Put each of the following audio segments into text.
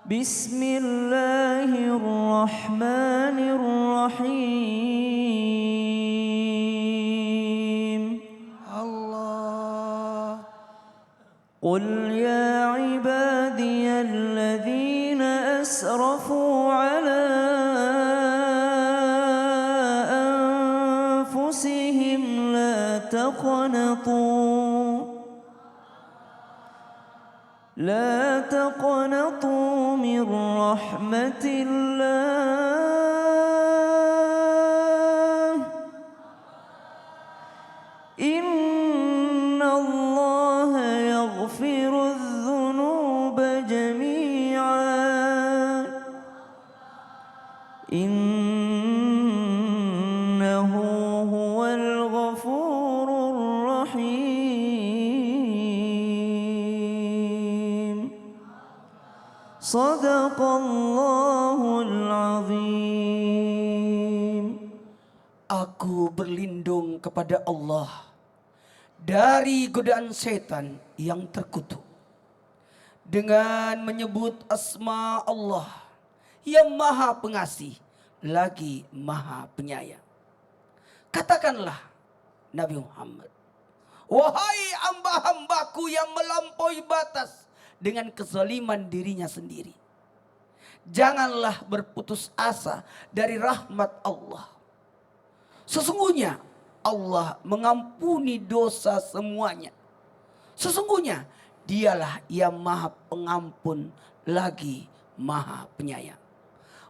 Bismillahirrahmanirrahim. Allah. Qul ya ibadiyalladzina asrafu ala anfusihim لا تقنطوا من رحمة الله إن الله يغفر الذنوب جميعا إنه هو الغفور الرحيم Sadaqallahul azim. Aku berlindung kepada Allah dari godaan setan yang terkutuk dengan menyebut asma Allah yang maha pengasih lagi maha penyayang. Katakanlah Nabi Muhammad, wahai hamba-hambaku yang melampaui batas dengan kezaliman dirinya sendiri, janganlah berputus asa dari rahmat Allah. Sesungguhnya Allah mengampuni dosa semuanya. Sesungguhnya dialah yang maha pengampun lagi maha penyayang.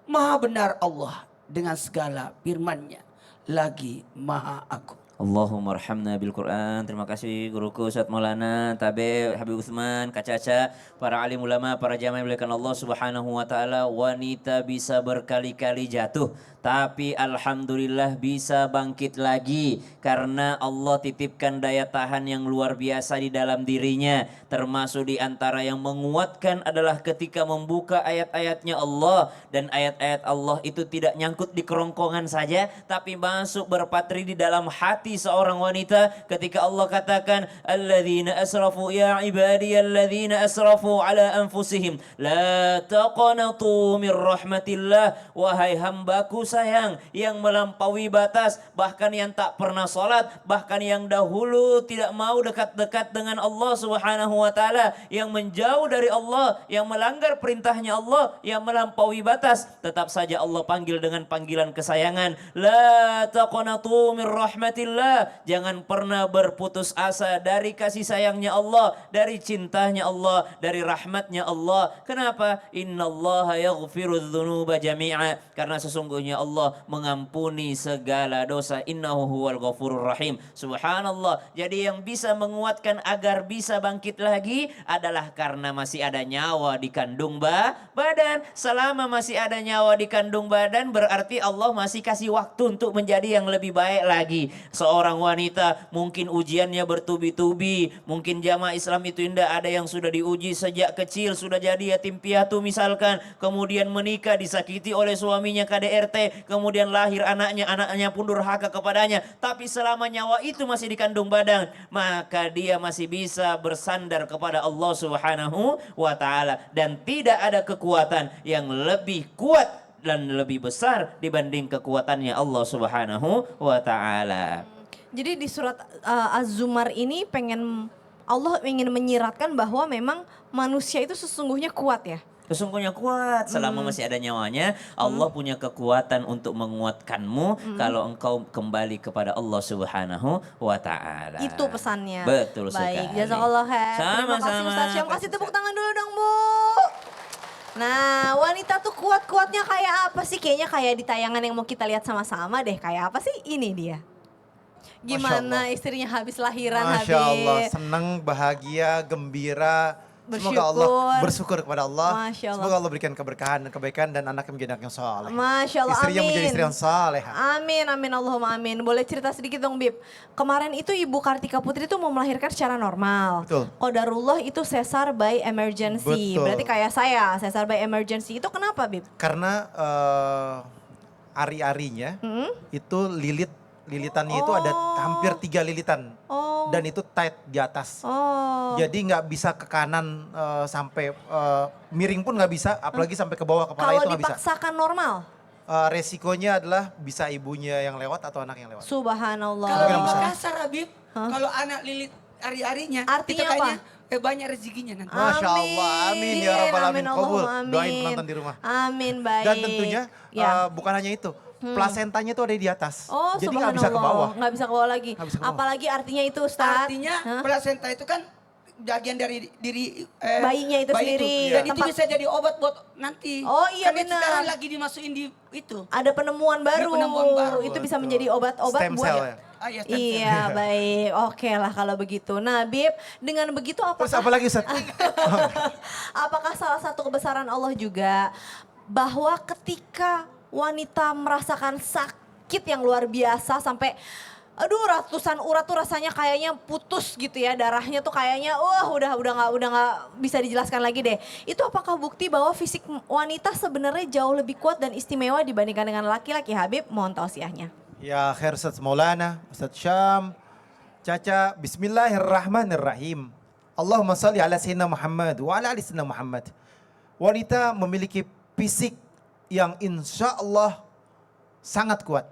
Maha benar Allah dengan segala firman-Nya lagi maha agung. Allahumma arhamna bil Quran. Terima kasih guruku Ustaz Maulana, Tabe, Habib Utsman, Kak Caca, para alim ulama, para jamaah yang dimuliakan Allah Subhanahu wa taala. Wanita bisa berkali-kali jatuh, tapi alhamdulillah bisa bangkit lagi karena Allah titipkan daya tahan yang luar biasa di dalam dirinya. Termasuk di antara yang menguatkan adalah ketika membuka ayat-ayatnya Allah, dan ayat-ayat Allah itu tidak nyangkut di kerongkongan saja, tapi masuk berpatri di dalam hati seorang wanita ketika Allah katakan alladzina asrafu ya ibadiyalladzina asrafu ala anfusihim la taqnatu mir rahmatillah. Wahai hambaku sayang yang melampaui batas, bahkan yang tak pernah salat, bahkan yang dahulu tidak mau dekat-dekat dengan Allah Subhanahu wa taala, yang menjauh dari Allah, yang melanggar perintahnya Allah, yang melampaui batas, tetap saja Allah panggil dengan panggilan kesayangan, la taqnatu mir rahmatillah. Jangan pernah berputus asa dari kasih sayangnya Allah, dari cintanya Allah, dari rahmatnya Allah. Kenapa? Innallaha yaghfirudz dzunuba jami'a. Karena sesungguhnya Allah mengampuni segala dosa. Innahu huwal ghafurur rahim. Subhanallah. Jadi yang bisa menguatkan agar bisa bangkit lagi adalah karena masih ada nyawa di kandung badan. Selama masih ada nyawa di kandung badan, berarti Allah masih kasih waktu untuk menjadi yang lebih baik lagi. Seorang wanita mungkin ujiannya bertubi-tubi, mungkin jamaah Islam itu indah, ada yang sudah diuji sejak kecil, sudah jadi yatim piatu misalkan, kemudian menikah disakiti oleh suaminya KDRT, kemudian lahir anaknya pun durhaka kepadanya, tapi selama nyawa itu masih di kandung badan, maka dia masih bisa bersandar kepada Allah Subhanahu wa taala, dan tidak ada kekuatan yang lebih kuat dan lebih besar dibanding kekuatannya Allah Subhanahu wa taala. Jadi di surat Az-Zumar ini Allah ingin menyiratkan bahwa memang manusia itu sesungguhnya kuat ya. Sesungguhnya kuat selama masih ada nyawanya. Allah punya kekuatan untuk menguatkanmu kalau engkau kembali kepada Allah Subhanahu wa taala. Itu pesannya. Betul sekali. Baik, jazakallah khair. Terima kasih Ustaz Syam. Kasih tepuk tangan dulu dong, Bu. Nah, wanita tuh kuat-kuatnya kayak apa sih? Kayaknya kayak di tayangan yang mau kita lihat sama-sama deh. Kayak apa sih? Ini dia. Gimana istrinya habis lahiran, Masya Allah, Habib? senang, bahagia, gembira. Bersyukur. Semoga Allah bersyukur kepada Allah. Masya Allah. Semoga Allah berikan keberkahan dan kebaikan dan anak yang menjadi anak yang saleh. Masya Allah, Istrinya amin. menjadi istri yang saleh. Amin, amin, Allahumma amin. Boleh cerita sedikit dong, Bib. Kemarin itu Ibu Kartika Putri itu mau melahirkan secara normal. Betul. Qadarullah itu sesar by emergency. Betul. Berarti kayak saya, sesar by emergency. Itu kenapa, Bib? Karena ari-arinya itu lilitannya itu ada hampir 3 lilitan. Oh dan itu tight di atas. Oh. Jadi nggak bisa ke kanan sampai miring pun nggak bisa, apalagi sampai ke bawah kepala Kalau itu nggak bisa. dipaksakan normal? Resikonya adalah bisa ibunya yang lewat atau anak yang lewat. Subhanallah. Kalau di Kemungkinan besar. Makassar Habib, kalau anak lilit hari-harinya, Artinya itu kayaknya apa? banyak rezekinya nanti. Masya Allah, amin ya Rabbal alamin. Qabul. Allahumma Doain amin. penonton di rumah. Amin, baik. Dan tentunya Ya. bukan hanya itu, plasentanya itu ada di atas. Oh, Jadi nggak bisa ke bawah. Nggak bisa ke bawah lagi. Nggak bisa ke bawah. Apalagi artinya itu, Ustaz? Artinya Hah? plasenta itu kan bagian dari diri Bayinya itu bayi sendiri. Dan itu Tempat- bisa jadi obat buat nanti. Oh, iya, Kan itu benar. sekarang lagi dimasukin di itu. Ada penemuan baru. penemuan baru. Itu bisa menjadi obat-obat Stem buat. cell ya. Ah, iya, stem cell. Iya, baik. Oke lah kalau begitu. Nah, Bib, dengan begitu Terus apakah apa lagi Ustaz? apakah salah satu kebesaran Allah juga bahwa ketika wanita merasakan sakit yang luar biasa sampai ratusan urat tuh rasanya kayaknya putus gitu ya, darahnya tuh kayaknya udah nggak bisa dijelaskan lagi deh. Itu apakah bukti bahwa fisik wanita sebenarnya jauh lebih kuat dan istimewa dibandingkan dengan laki-laki? Habib, mohon tausiahnya. Ya khair Ustaz Maulana, Ustaz Syam, Caca, Bismillahirrahmanirrahim. Allahumma salli ala Sayyidina Muhammad wa ala ali Sayyidina Muhammad. Wanita memiliki fisik yang insya Allah sangat kuat.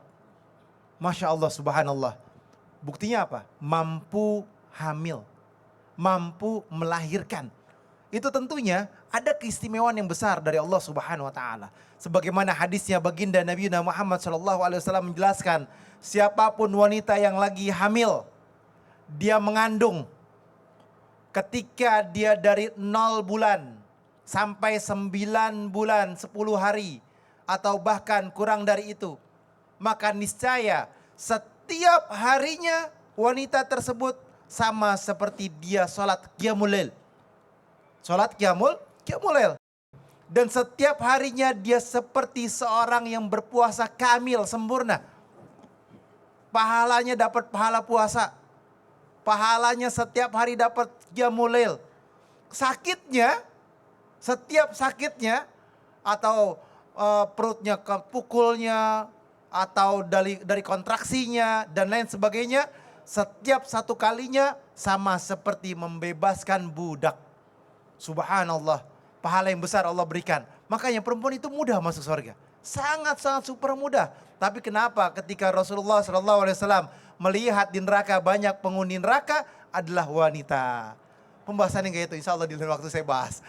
Masya Allah, subhanallah. Buktinya apa? Mampu hamil, mampu melahirkan. Itu tentunya ada keistimewaan yang besar dari Allah Subhanahu wa taala. Sebagaimana hadisnya baginda Nabi Muhammad SAW menjelaskan, siapapun wanita yang lagi hamil, dia mengandung ketika dia dari 0 bulan sampai 9 bulan 10 hari atau bahkan kurang dari itu, maka niscaya setiap harinya wanita tersebut sama seperti dia sholat qiyamul lail. Sholat qiyamul lail. Dan setiap harinya dia seperti seorang yang berpuasa kamil, sempurna. Pahalanya dapat pahala puasa. Pahalanya setiap hari dapat qiyamul lail. Sakitnya, setiap sakitnya atau perutnya kepukulnya atau dari kontraksinya dan lain sebagainya, setiap satu kalinya sama seperti membebaskan budak. Subhanallah, pahala yang besar Allah berikan. Makanya perempuan itu mudah masuk surga. Sangat-sangat super mudah. Tapi kenapa ketika Rasulullah SAW melihat di neraka banyak penghuni neraka adalah wanita. Pembahasannya kayak itu, insya Allah di lain waktu saya bahas.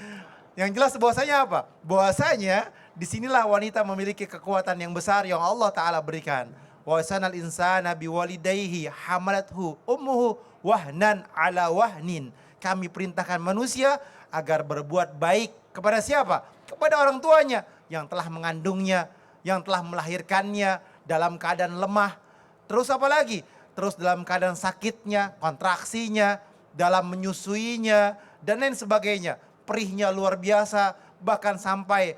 Yang jelas bahwasanya apa? Bahwasanya disinilah wanita memiliki kekuatan yang besar yang Allah Ta'ala berikan. Wa sanal insana biwalidayhi hamalathu ummuhu wahnan ala wahnin. Kami perintahkan manusia agar berbuat baik kepada siapa? Kepada orang tuanya yang telah mengandungnya, yang telah melahirkannya dalam keadaan lemah. Terus apa lagi? Terus dalam keadaan sakitnya, kontraksinya, dalam menyusuinya, dan lain sebagainya. Perihnya luar biasa, bahkan sampai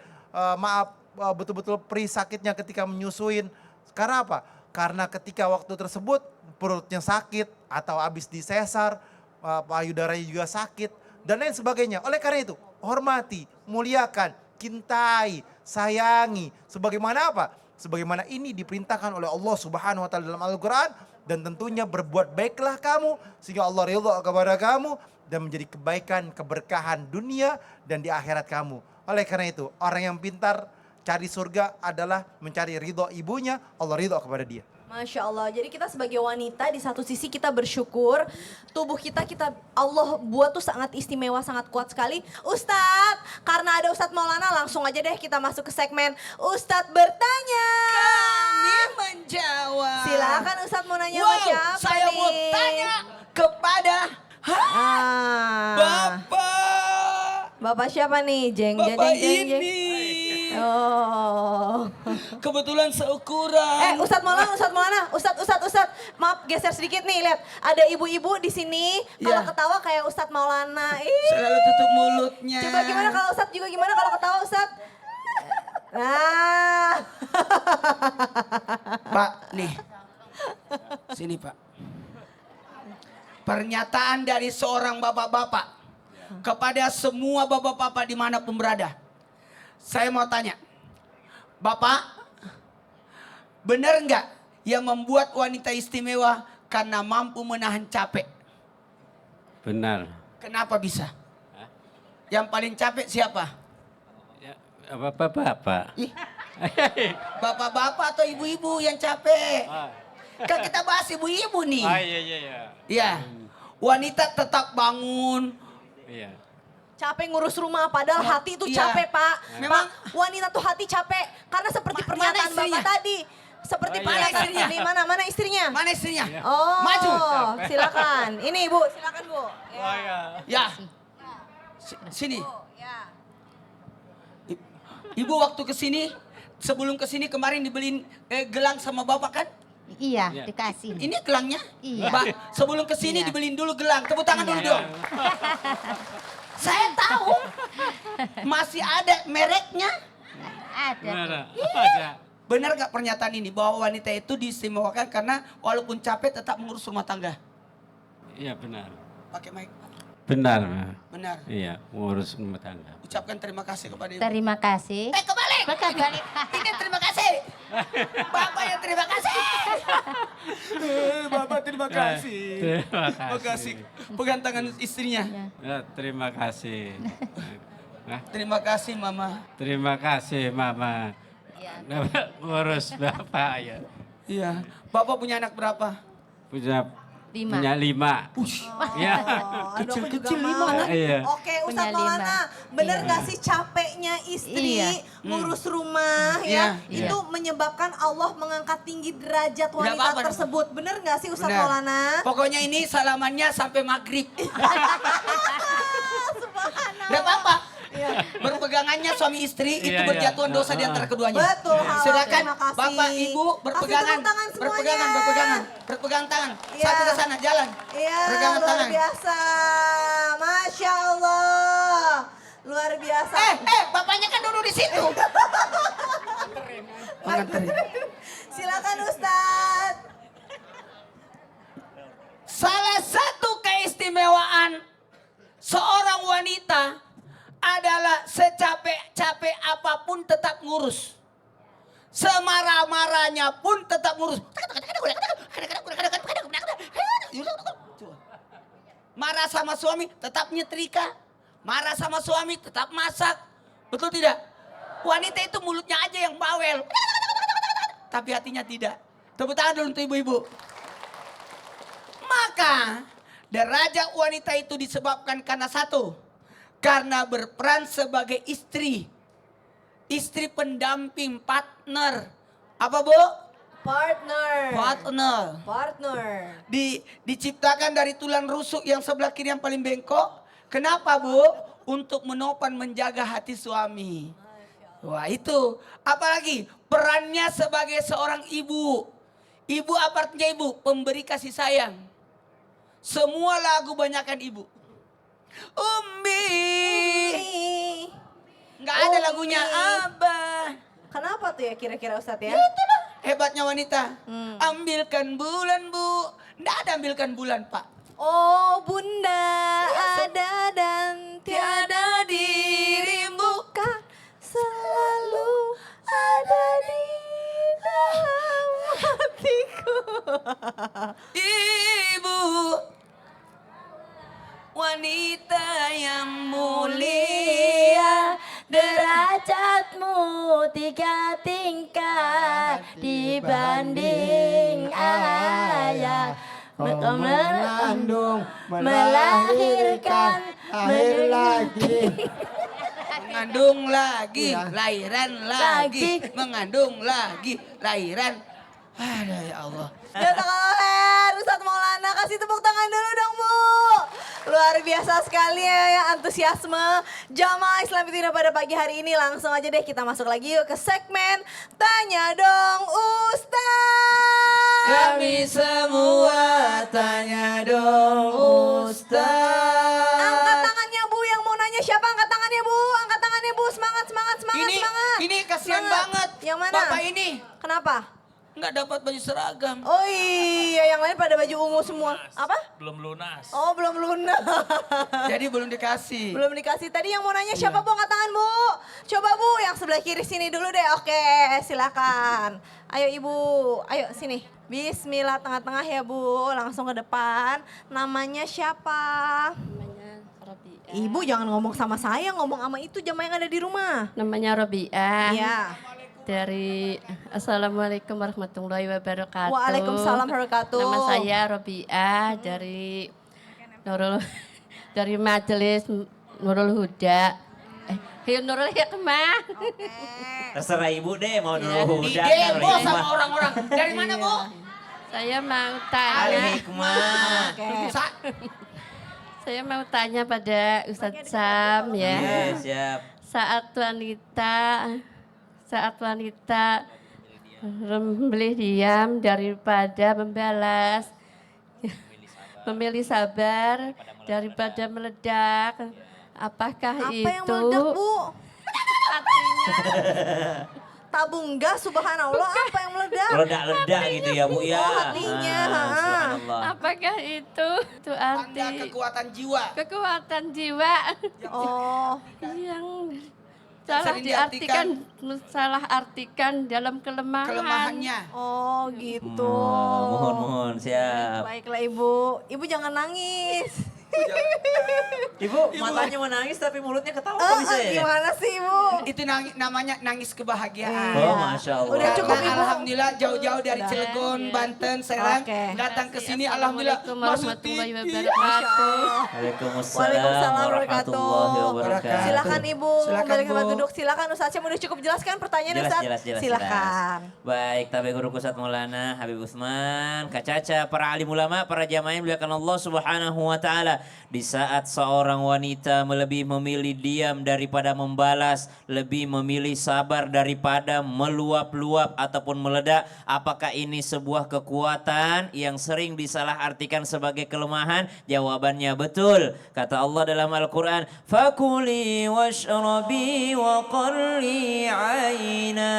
betul-betul perih sakitnya ketika menyusuin. Karena apa? Karena ketika waktu tersebut perutnya sakit atau habis disesar, payudaranya juga sakit, dan lain sebagainya. Oleh karena itu, hormati, muliakan, cintai, sayangi. Sebagaimana apa? Sebagaimana ini diperintahkan oleh Allah Subhanahu wa taala dalam Al-Qur'an, dan tentunya berbuat baiklah kamu sehingga Allah ridha kepada kamu dan menjadi kebaikan, keberkahan dunia dan di akhirat kamu. Oleh karena itu, orang yang pintar cari surga adalah mencari ridha ibunya, Allah ridha kepada dia. Masya Allah, jadi kita sebagai wanita di satu sisi kita bersyukur tubuh kita Allah buat tuh sangat istimewa, sangat kuat sekali. Ustadz, karena ada Ustadz Maulana langsung aja deh kita masuk ke segmen Ustadz bertanya. Kami menjawab. Silakan Ustadz mau nanya sama siapa saya nih? mau tanya kepada Bapak siapa nih? Jeng jeng Bapak jeng jeng. ini. Oh. Kebetulan seukuran. Ustadz Maulana, Ustadz, maaf geser sedikit nih, lihat ada ibu-ibu di sini. Kalau Ya. ketawa kayak Ustadz Maulana. Ih. Selalu tutup mulutnya. Coba gimana kalau Ustadz juga gimana kalau ketawa Ustadz? Nah. Pak, nih. Sini Pak. Pernyataan dari seorang bapak-bapak kepada semua bapak-bapak dimanapun berada. Saya mau tanya, Bapak, benar nggak yang membuat wanita istimewa karena mampu menahan capek? Benar. Kenapa bisa? Yang paling capek siapa? Ya, bapak-bapak. Ih, bapak-bapak atau ibu-ibu yang capek? Kan kita bahas ibu-ibu nih. Iya. Iya. Wanita tetap bangun. Iya. Capek ngurus rumah, padahal hati itu Iya. capek, Pak. Memang- Pak, wanita tuh hati capek. Karena seperti Mana pernyataan istrinya? Bapak tadi. Seperti Oh, iya. pernyataan Mana istrinya? ini, mana istrinya? Mana istrinya? Oh, Maju. silakan. Ini Ibu, silakan Bu. Ya. Ya. Sini. Ya. Ibu waktu kesini, sebelum kesini kemarin dibeliin gelang sama bapak kan? Iya, Iya. dikasih. Ini gelangnya? Iya. Sebelum kesini Iya. dibeliin dulu gelang. Tepuk tangan dulu dong. Saya tahu masih ada mereknya. Ada. Ada. Benar gak pernyataan ini bahwa wanita itu diistimewakan karena walaupun capek tetap mengurus rumah tangga? Iya benar. Pakai mic. Benar. Ma. Benar. Iya, ngurus rumah tangga. Ucapkan terima kasih kepada ibu. Terima kasih. Kebalik. Kebalik. Ini terima kasih. Bapak yang terima kasih. Bapak terima kasih. Terima Makasih. Pegang tangan istrinya. Ya, terima kasih. Nah, Terima kasih mama. terima kasih Mama. Ngurus bapak ya. Iya. Bapak punya anak berapa? Punya 5. punya 5. Ya. Oh, aduh, aku juga Kecil-kecil mau. 5 Iya. Oke, Ustadz Punya Maulana, 5. bener Iya. gak sih capeknya istri Iya. ngurus rumah Iya. ya? Itu menyebabkan Allah mengangkat tinggi derajat wanita apa-apa. tersebut. Bener gak sih Ustadz Benar. Maulana? Pokoknya ini salamannya sampai maghrib. Gak apa-apa. Berpegangannya suami istri itu Iya, iya. berjatuhan dosa di antara keduanya. Betul, halal. Silakan Terima kasih. bapak ibu berpegangan, Kasih tepuk tangan semuanya. berpegangan tangan. Iya. Satu ke sana jalan. Iya, Pegangan luar tangan. biasa. Masya Allah. Luar biasa. Bapaknya kan duduk di situ. Menganterin. Silakan Ustadz. Salah satu keistimewaan seorang wanita adalah secapek-capek apapun tetap ngurus. Semarah-marahnya pun tetap ngurus. Marah sama suami tetap nyetrika. Marah sama suami tetap masak. Betul tidak? Wanita itu mulutnya aja yang bawel. Tapi hatinya tidak. Tepuk tangan dulu untuk ibu-ibu. Maka derajat wanita itu disebabkan karena satu. Karena berperan sebagai istri. Istri pendamping, partner. Apa Bu? Partner. Partner. Diciptakan dari tulang rusuk yang sebelah kiri yang paling bengkok. Kenapa Bu? Untuk menopang menjaga hati suami. Wah itu. Apalagi perannya sebagai seorang ibu. Ibu apa artinya ibu? Pemberi kasih sayang. Semua lagu banyakkan ibu. Umbi. Nggak ada lagunya Abah. Kenapa tuh ya kira-kira Ustadz ya? Itulah hebatnya wanita. Hmm. Ambilkan bulan Bu. Nggak ada ambilkan bulan Pak. Oh bunda ada dan tiada dirimu kan selalu ada di dalam hatiku. Ibu wanita yang mulia, Derajatmu 3 tingkat dibanding ayah. Mengandung, melahirkan, lahir lagi. mengandung lagi, lahiran lagi, mengandung lagi, lahiran. Aduh ya Allah. Jazakallah khair Ustadz Maulana, kasih tepuk tangan dulu dong Bu. Luar biasa sekali ya antusiasme jamaah Islam Fitina pada pagi hari ini. Langsung aja deh kita masuk lagi yuk ke segmen Tanya Dong Ustadz. Kami semua tanya dong Ustaz. Angkat tangannya Bu, yang mau nanya siapa? Angkat tangannya Bu, angkat tangannya Bu. Semangat, semangat, semangat, Ini semangat. kasihan Semangat. banget. Yang mana? Bapak ini Kenapa? nggak dapat baju seragam. Oh iya, yang lain pada baju ungu semua. Apa? Belum lunas. Oh, belum lunas. Jadi belum dikasih. Belum dikasih. Tadi yang mau nanya siapa Bu? Angkat tangan Bu. Coba Bu, yang sebelah kiri sini dulu deh. Oke, silakan. Ayo Ibu, ayo sini. Bismillah, tengah-tengah ya Bu. Langsung ke depan. Namanya siapa? Namanya Robiah. Ibu jangan ngomong sama saya, ngomong sama itu jamaah yang ada di rumah. Namanya Robiah. Iya. Dari Assalamualaikum warahmatullahi wabarakatuh. Waalaikumsalam warahmatullahi wabarakatuh. Nama saya Robiah dari dari Majelis Nurul Huda. Nurul Hikmah. Terserah ibu deh mau Iya. dulu hujan. Demo sama orang-orang. Dari mana Bu? Saya mau Al tanya. hikmah. Oke. Saya mau tanya pada Ustadz Sam ya. Iya, siap. Saat wanita memilih diam daripada membalas, memilih sabar daripada meledak, apakah Apa itu yang meledak Bu? artinya Tabung gas, subhanallah. Apa yang meledak? Ledak-ledak gitu ya Bu ya. Oh, hatinya, Subhanallah. apakah itu Tanda arti kekuatan jiwa. kekuatan jiwa Oh, yang salah Sering salah artikan dalam kelemahan. Kelemahannya. oh gitu. Mohon siap. Baiklah Ibu. Ibu jangan nangis. Ibu, matanya menangis tapi mulutnya ketawa kok bisa ya? Gimana sih Ibu? Itu namanya nangis kebahagiaan. Oh, Masya Allah. Udah cukup, Karena Ibu. alhamdulillah jauh-jauh dari Udah. Cilegon, Banten, Serang Oke. datang ke sini alhamdulillah Assalamualaikum masuk warahmatullahi TV. wabarakatuh. Waalaikumsalam Waalaikumsalam warahmatullahi wabarakatuh. Silakan Ibu, Silakan, kembali ke tempat Bu. duduk. Silakan Ustaz Syam udah cukup jelaskan pertanyaan Ustaz. Jelas. Silakan. Baik, tabe guru Ustaz Maulana Habib Utsman, Kak Caca, para alim ulama, para jamaah yang dimuliakan Allah Subhanahu wa taala. Di saat seorang wanita lebih memilih diam daripada membalas, lebih memilih sabar daripada meluap-luap ataupun meledak, apakah ini sebuah kekuatan yang sering disalahartikan sebagai kelemahan? Jawabannya betul. Kata Allah dalam Al-Qur'an, "Fakuli washrabi wa qarri 'aina."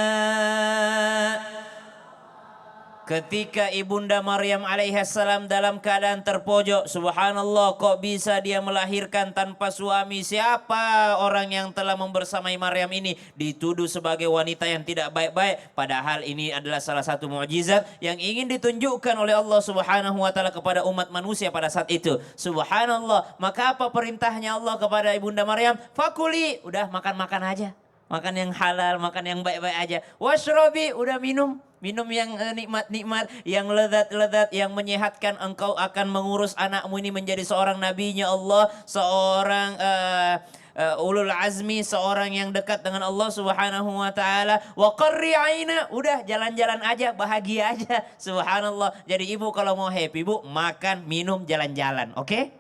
Ketika Ibunda Maryam alaihissalam dalam keadaan terpojok, subhanallah, kok bisa dia melahirkan tanpa suami? Siapa orang yang telah membersamai Maryam ini? Dituduh sebagai wanita yang tidak baik-baik. Padahal ini adalah salah satu mukjizat yang ingin ditunjukkan oleh Allah Subhanahu wa taala kepada umat manusia pada saat itu. Subhanallah. Maka apa perintahnya Allah kepada Ibunda Maryam? Fakuli, udah makan-makan aja. Makan yang halal, makan yang baik-baik aja. Washrobi, udah minum. Minum yang nikmat-nikmat, yang lezat-lezat, yang menyehatkan. Engkau akan mengurus anakmu ini menjadi seorang nabinya Allah, seorang ulul azmi, seorang yang dekat dengan Allah Subhanahu wa taala. Wa qarri aina, udah jalan-jalan aja, bahagia aja. Subhanallah. Jadi ibu kalau mau happy, Bu, makan, minum, jalan-jalan, oke?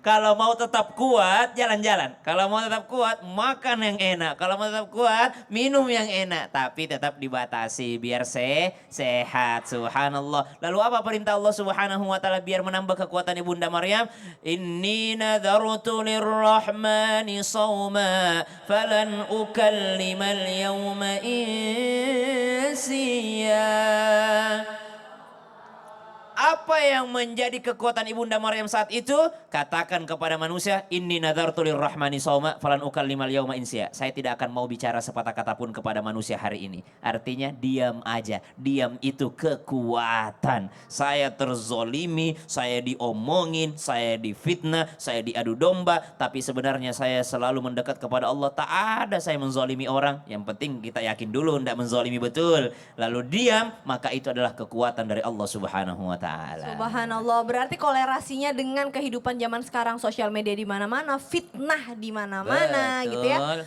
Kalau mau tetap kuat, jalan-jalan. Kalau mau tetap kuat, makan yang enak. Kalau mau tetap kuat, minum yang enak. Tapi tetap dibatasi biar sehat. Subhanallah. Lalu apa perintah Allah Subhanahu wa taala biar menambah kekuatan Ibunda Maryam? Inni nadhartu lirrahmani sawma falan ukallimal yawma insiya. Apa yang menjadi kekuatan Ibunda Maryam saat itu? Katakan kepada manusia, inni nadhartu lirrahmani shauma falan ukallimal yauma insiya. Saya tidak akan mau bicara sepatah kata pun kepada manusia hari ini. Artinya diam aja. Diam itu kekuatan. Saya terzolimi, saya diomongin, saya difitnah, saya diadu domba. Tapi sebenarnya saya selalu mendekat kepada Allah. Tak ada saya menzolimi orang. Yang penting kita yakin dulu tidak menzolimi betul. Lalu diam, maka itu adalah kekuatan dari Allah Subhanahu wa taala. Subhanallah, berarti kolerasinya dengan kehidupan zaman sekarang, sosial media di mana-mana, fitnah di mana-mana gitu ya. Betul.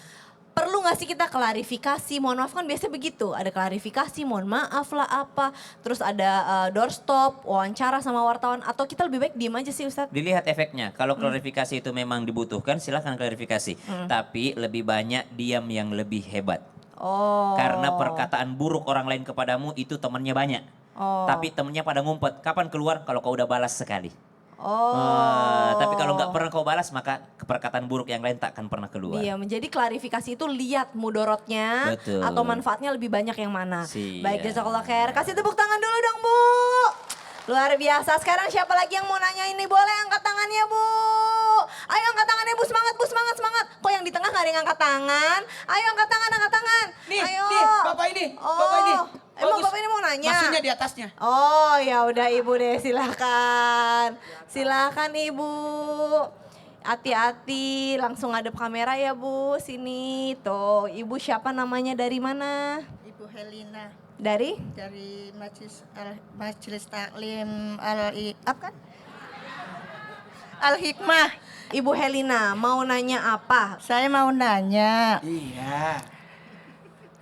Perlu nggak sih kita klarifikasi? Mohon maaf kan biasanya begitu, ada klarifikasi, mohon maaf lah apa, terus ada doorstop, wawancara sama wartawan, atau kita lebih baik diem aja sih Ustadz? Dilihat efeknya. Kalau klarifikasi itu memang dibutuhkan, silahkan klarifikasi. Tapi lebih banyak diam yang lebih hebat. Oh. Karena perkataan buruk orang lain kepadamu itu temannya banyak. Oh. Tapi temannya pada ngumpet. Kapan keluar? Kalau kau udah balas sekali. Tapi kalau nggak pernah kau balas, maka perkataan buruk yang lain tak akan pernah keluar. Iya, menjadi klarifikasi itu lihat mudorotnya Betul. atau manfaatnya lebih banyak yang mana. Siap. Baik, jazakallah khair. Kasih tepuk tangan dulu dong, Bu. Luar biasa. Sekarang siapa lagi yang mau nanya ini? Boleh angkat tangannya, Bu. Ayo angkat tangannya, Bu. Semangat, Bu. Semangat, semangat. Kok yang di tengah gak ada yang angkat tangan? Ayo angkat tangan, angkat tangan. Nih, Ayo. nih, Bapak ini, Oh, Bapak ini. Emang Bagus. Bapak ini mau nanya? Maksudnya di atasnya. Oh, ya udah Ibu deh, silakan. Silakan Ibu. Hati-hati, langsung hadap kamera ya Bu. Sini, tuh. Ibu siapa namanya, dari mana? Ibu Helina Dari? dari Majelis Taklim Al Hikmah. Ibu Helina, mau nanya apa? Saya mau nanya, Iya.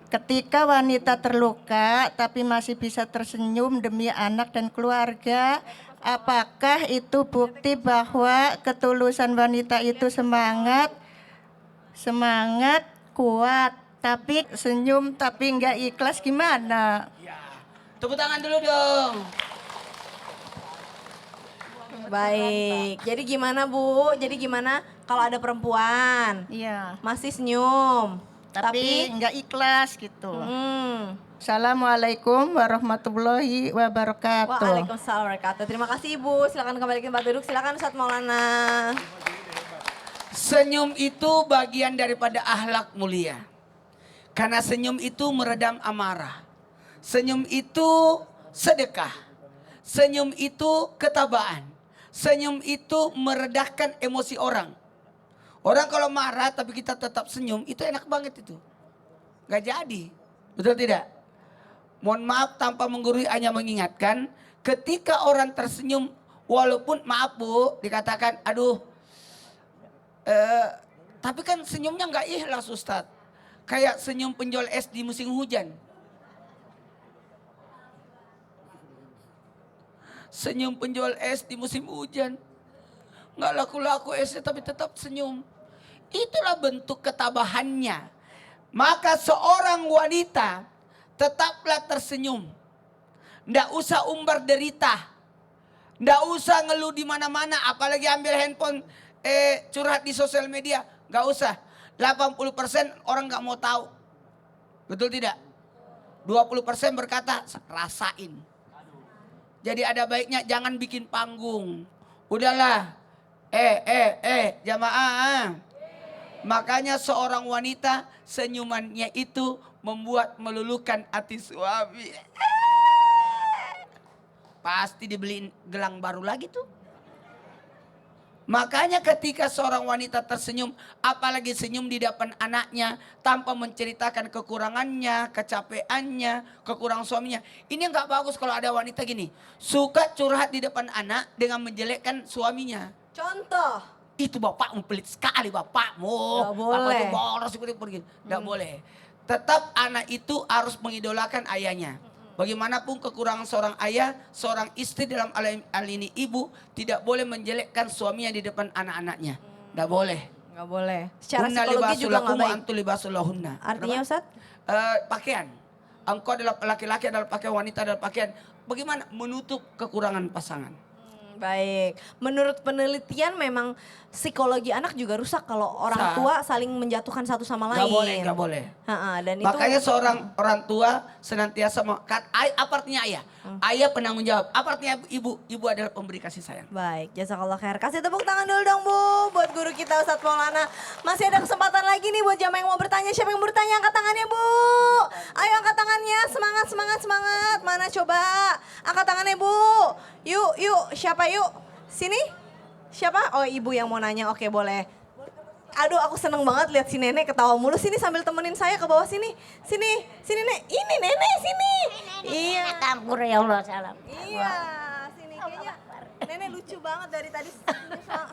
ketika wanita terluka tapi masih bisa tersenyum demi anak dan keluarga, apakah itu bukti bahwa ketulusan wanita itu semangat kuat, tapi senyum tapi nggak ikhlas gimana? Tepuk tangan dulu dong. Baik, jadi gimana Bu? Jadi gimana kalau ada perempuan Iya, masih senyum, tapi nggak ikhlas gitu. Hmm. Assalamualaikum warahmatullahi wabarakatuh. Waalaikumsalam warahmatullahi wabarakatuh. Terima kasih Ibu. Silakan kembali ke tempat duduk. Silakan Ustaz Maulana. Senyum itu bagian daripada akhlak mulia. Karena senyum itu meredam amarah. Senyum itu sedekah. Senyum itu ketabaan. Senyum itu meredahkan emosi orang. Orang kalau marah tapi kita tetap senyum, itu enak banget itu. Gak jadi. Betul tidak? Mohon maaf tanpa menggurui, hanya mengingatkan. Ketika orang tersenyum, walaupun maaf Bu, dikatakan aduh. Tapi kan senyumnya gak ikhlas Ustadz. Kayak senyum penjual es di musim hujan. Senyum penjual es di musim hujan. Nggak laku-laku esnya tapi tetap senyum. Itulah bentuk ketabahannya. Maka seorang wanita tetaplah tersenyum. Nggak usah umbar derita. Nggak usah ngeluh di mana-mana. Apalagi ambil handphone curhat di sosial media. Nggak usah. 80% orang nggak mau tahu. Betul tidak? 20% berkata rasain. Jadi ada baiknya jangan bikin panggung. Udahlah. Jamaah. Makanya seorang wanita senyumannya itu membuat meluluhkan hati suami. Pasti dibeliin gelang baru lagi tuh. Makanya ketika seorang wanita tersenyum, apalagi senyum di depan anaknya tanpa menceritakan kekurangannya, kecapeannya, kekurangan suaminya. Ini nggak bagus kalau ada wanita gini, suka curhat di depan anak dengan menjelekkan suaminya. Contoh. Itu bapakmu pelit sekali bapakmu. Nggak boleh. Bapak itu boros pergi. Nggak boleh. Tetap anak itu harus mengidolakan ayahnya. Bagaimanapun kekurangan seorang ayah, seorang istri dalam hal ini ibu tidak boleh menjelekkan suaminya di depan anak-anaknya. Nggak boleh. Nggak boleh. Secara Hunna psikologi libasul juga lakum nggak wa baik. antum libasul lahunna. Artinya Ustaz? Pakaian. Engkau adalah laki-laki adalah pakaian, wanita adalah pakaian. Bagaimana menutup kekurangan pasangan? Baik. Menurut penelitian memang psikologi anak juga rusak kalau orang tua saling menjatuhkan satu sama lain. Nggak boleh, nggak boleh. Dan Makanya itu seorang orang tua senantiasa apa artinya ayah? Ayah penanggung jawab. Apa artinya ibu? Ibu adalah pemberi kasih sayang. baik. Jazakallah khair. Kasih tepuk tangan dulu dong Bu buat guru kita Ustadz Maulana. Masih ada kesempatan lagi nih buat jamaah yang mau bertanya. Siapa yang mau bertanya? Angkat tangannya Bu. Ayo angkat tangannya. Semangat, semangat, semangat. Mana coba? Angkat tangannya Bu. Yuk. Siapa yuk? Sini. Siapa? Oh ibu yang mau nanya. Oke boleh. Aduh aku seneng banget lihat si nenek ketawa mulu. Sini sambil temenin saya ke bawah sini. Sini Nek. Ini nenek sini. Iya. Kampur ya Allah salam. Iya, sini kayaknya nenek lucu banget dari tadi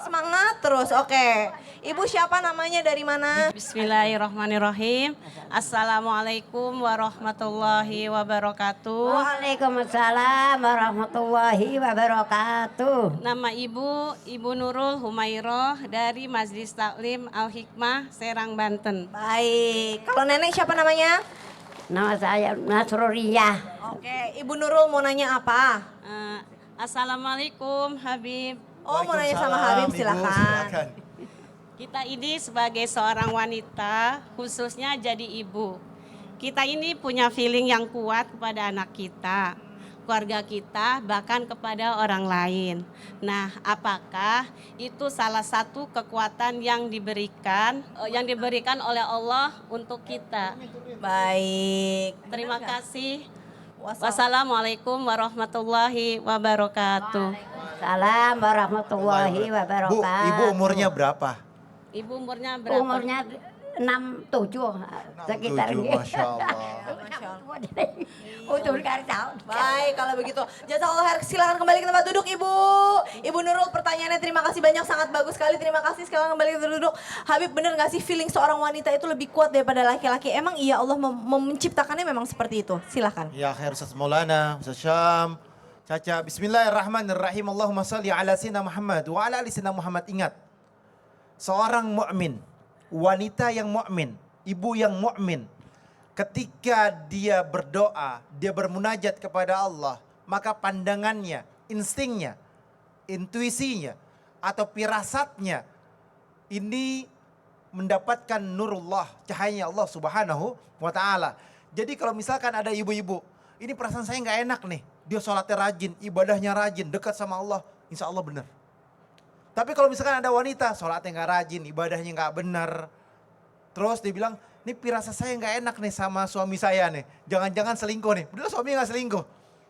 semangat terus. Oke, ibu siapa namanya dari mana? Bismillahirrahmanirrahim. Assalamualaikum warahmatullahi wabarakatuh. Waalaikumsalam warahmatullahi wabarakatuh. Nama Ibu Nurul Humairoh dari Majelis Taklim Al Hikmah Serang Banten. Baik, kalau nenek siapa namanya? Nama saya Nasruriyah. Oke, Ibu Nurul mau nanya apa? Assalamualaikum Habib Oh, mau nanya sama Habib, Ibu, silakan. silakan. Kita ini sebagai seorang wanita, khususnya jadi ibu. Kita ini punya feeling yang kuat kepada anak kita, keluarga kita, bahkan kepada orang lain. Nah, apakah itu salah satu kekuatan yang diberikan oleh Allah untuk kita? Baik. Terima kasih. Wassalamualaikum warahmatullahi wabarakatuh. Salam warahmatullahi Bu, wabarakatuh. ibu umurnya berapa? Ibu umurnya berapa? Umurnya 67 sekitar 67, gitu. Masya Allah. Utul kartau. Baik, kalau begitu. Jazakallah khair, silakan kembali ke tempat duduk Ibu. Ibu Nurul, pertanyaannya terima kasih banyak, sangat bagus sekali. Terima kasih, silakan kembali ke tempat duduk. Habib, bener gak sih feeling seorang wanita itu lebih kuat daripada laki-laki? Emang iya Allah menciptakannya memang seperti itu? Silakan. Ya khair Ustaz Maulana, Ustaz Syam, Caca. Bismillahirrahmanirrahim. Allahumma salli ala sayyidina Muhammad wa ala ali sayyidina Muhammad. Ingat, seorang mukmin, wanita yang mukmin, ibu yang mukmin, ketika dia berdoa, dia bermunajat kepada Allah, maka pandangannya, instingnya, intuisinya, atau firasatnya ini mendapatkan nurullah, cahayanya Allah Subhanahu wa ta'ala. Jadi kalau misalkan ada ibu-ibu, ini perasaan saya nggak enak nih, dia sholatnya rajin, ibadahnya rajin, dekat sama Allah, insya Allah benar. Tapi kalau misalkan ada wanita, sholatnya nggak rajin, ibadahnya nggak benar, terus dia bilang, ini pirasa saya nggak enak nih sama suami saya nih. Jangan-jangan selingkuh nih. Bener suaminya nggak selingkuh.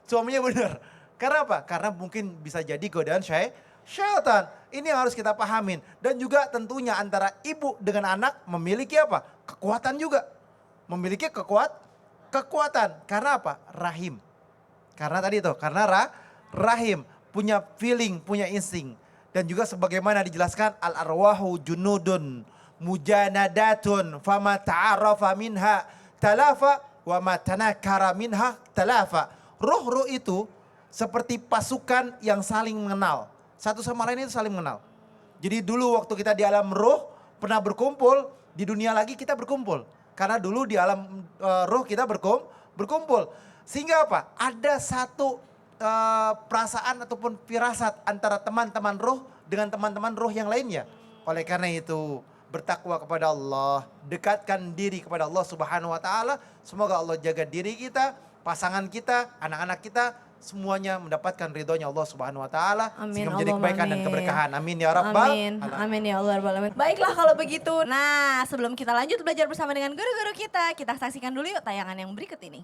Suaminya bener. Karena apa? Karena mungkin bisa jadi godaan syaitan. Ini yang harus kita pahamin. Dan juga tentunya antara ibu dengan anak memiliki apa? Kekuatan juga. Memiliki kekuatan. Karena apa? Rahim. Karena tadi itu, karena rahim. Punya feeling, punya insting. Dan juga sebagaimana dijelaskan, al-arwahu junudun mujanadatun fama ta'arafa minha talafa wa ma tanakara minha talafa. Roh-roh itu seperti pasukan yang saling mengenal. Satu sama lain itu saling mengenal. Jadi dulu waktu kita di alam roh pernah berkumpul, di dunia lagi kita berkumpul. Karena dulu di alam roh kita berkumpul. Sehingga apa? Ada satu perasaan ataupun firasat antara teman-teman roh dengan teman-teman roh yang lainnya. Oleh karena itu, bertakwa kepada Allah, dekatkan diri kepada Allah Subhanahu wa ta'ala. Semoga Allah jaga diri kita, pasangan kita, anak-anak kita, semuanya mendapatkan ridhonya Allah Subhanahu wa ta'ala. Sehingga menjadi kebaikan dan keberkahan. Amin ya Rabbal Amin. Amin ya Allah Rabbal Alamin. Baiklah kalau begitu. Nah, sebelum kita lanjut belajar bersama dengan guru-guru kita saksikan dulu yuk tayangan yang berikut ini.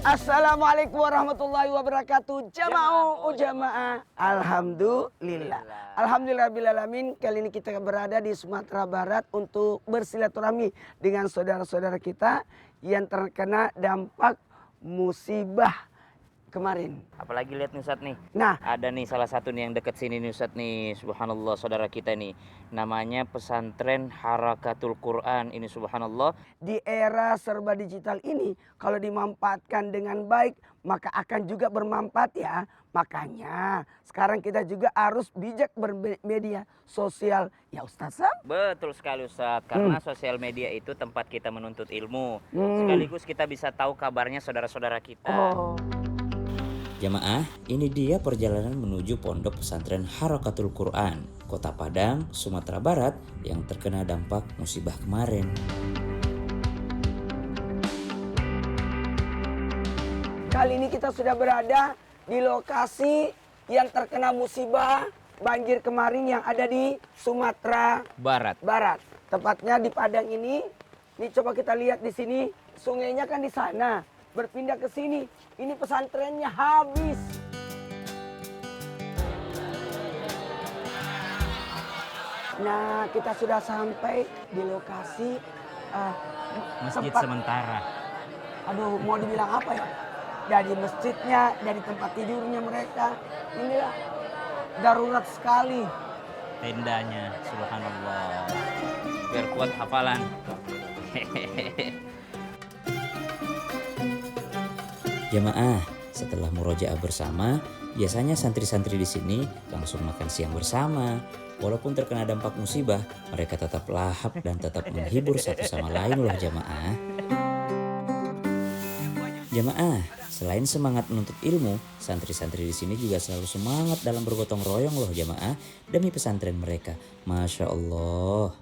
Assalamualaikum warahmatullahi wabarakatuh. Jamaah. Alhamdulillah. Alhamdulillahirrahmanirrahim. Kali ini kita berada di Sumatera Barat untuk bersilaturahmi dengan saudara-saudara kita yang terkena dampak musibah kemarin. Apalagi lihat nih Ustadz nih. Nah, Ada nih salah satu nih yang deket sini nih Ustadz nih. Subhanallah saudara kita nih. Namanya pesantren Harakatul Quran. Ini subhanallah. di era serba digital ini kalau dimanfaatkan dengan baik maka akan juga bermanfaat ya. Makanya sekarang kita juga harus bijak bermedia sosial ya Ustaz Sam. Betul sekali Ustadz. Karena sosial media itu tempat kita menuntut ilmu. Sekaligus kita bisa tahu kabarnya saudara-saudara kita. Oh. Jamaah, ini dia perjalanan menuju pondok pesantren Harakatul Quran, Kota Padang, Sumatera Barat yang terkena dampak musibah kemarin. Kali ini kita sudah berada di lokasi yang terkena musibah banjir kemarin yang ada di Sumatera Barat. Tepatnya di Padang ini. Ini coba kita lihat di sini, sungainya kan di sana, berpindah ke sini. Ini pesantrennya habis. Nah, kita sudah sampai di lokasi Masjid tempat- sementara. Aduh, mau dibilang apa ya? Dari masjidnya, dari tempat tidurnya mereka. Inilah darurat sekali. Tendanya, subhanallah. Biar kuat hafalan. Jamaah, setelah murojaah bersama, biasanya santri-santri di sini langsung makan siang bersama. Walaupun terkena dampak musibah, mereka tetap lahap dan tetap menghibur satu sama lain loh jamaah. Jamaah, selain semangat menuntut ilmu, santri-santri di sini juga selalu semangat dalam bergotong royong loh jamaah demi pesantren mereka. Masya Allah.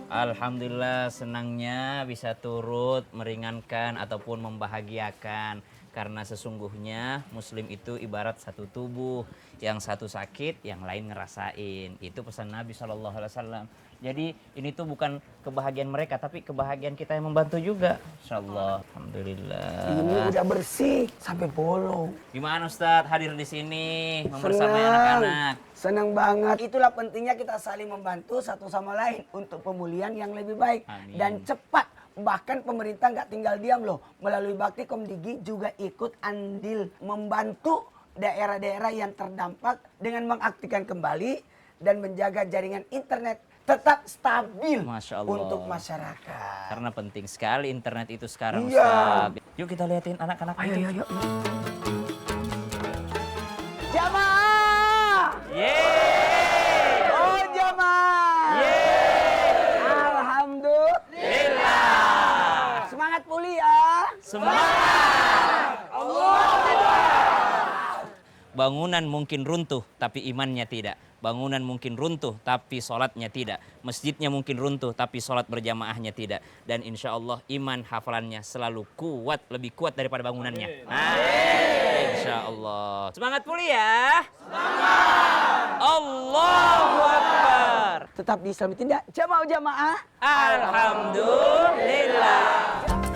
Alhamdulillah senangnya bisa turut meringankan ataupun membahagiakan. Karena sesungguhnya muslim itu ibarat satu tubuh. Yang satu sakit, yang lain ngerasain. Itu pesan Nabi SAW. Jadi ini tuh bukan kebahagiaan mereka, tapi kebahagiaan kita yang membantu juga. InsyaAllah. Alhamdulillah. Ini udah bersih sampai bolong. Gimana Ustadz hadir di sini membersamai anak-anak? Senang banget. Itulah pentingnya kita saling membantu satu sama lain untuk pemulihan yang lebih baik. Amin. Dan cepat. Bahkan pemerintah nggak tinggal diam loh. Melalui Bakti Komdigi juga ikut andil membantu daerah-daerah yang terdampak dengan mengaktifkan kembali dan menjaga jaringan internet tetap stabil Masya Allah. untuk masyarakat. Karena penting sekali internet itu sekarang Iya. Ustadz. Yuk kita liatin anak-anak itu. Ayo. Jamaah! Yeay! Oh jamaah! Yeay! Alhamdulillah! Semangat kuliah! Semangat! Bangunan mungkin runtuh tapi imannya tidak. Bangunan mungkin runtuh tapi sholatnya tidak. Masjidnya mungkin runtuh tapi sholat berjamaahnya tidak. Dan insya Allah iman hafalannya selalu kuat. Lebih kuat daripada bangunannya. Nah, insya Allah. Semangat kuliah. Semangat. Allahu Akbar. Tetap di Islam tidak jamaah. Alhamdulillah.